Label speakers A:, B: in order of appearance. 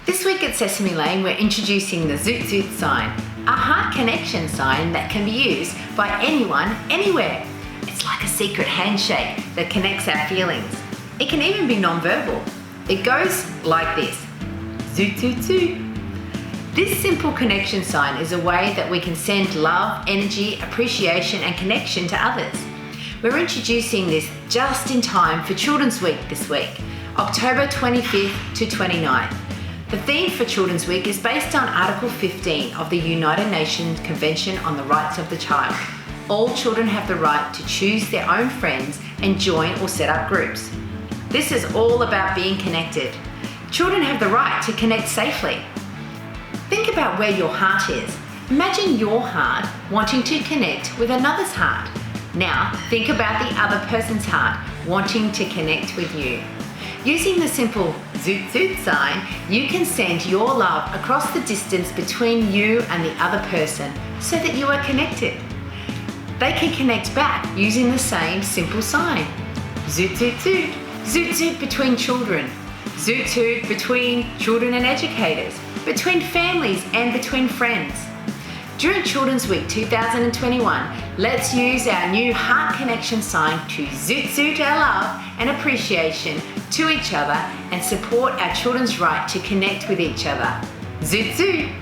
A: This week at Sesame Lane, we're introducing the Zoot Zoot sign, a heart connection sign that can be used by anyone, anywhere. It's like a secret handshake that connects our feelings. It can even be non-verbal. It goes like this: Zoot Zoot Zoot. This simple connection sign is a way that we can send love, energy, appreciation and connection to others. We're introducing this just in time for Children's Week this week, October 25th to 29th. The theme for Children's Week is based on Article 15 of the United Nations Convention on the Rights of the Child. All children have the right to choose their own friends and join or set up groups. This is all about being connected. Children have the right to connect safely. Think about where your heart is. Imagine your heart wanting to connect with another's heart. Now think about the other person's heart wanting to connect with you. Using the simple Zoot Zoot sign, you can send your love across the distance between you and the other person so that you are connected. They can connect back using the same simple sign. Zoot Zoot Zoot. Zoot Zoot between children. Zoot Zoot between children and educators, between families and between friends. During Children's Week 2021, let's use our new heart connection sign to Zoot Zoot our love and appreciation to each other and support our children's right to connect with each other. Zoot Zoot!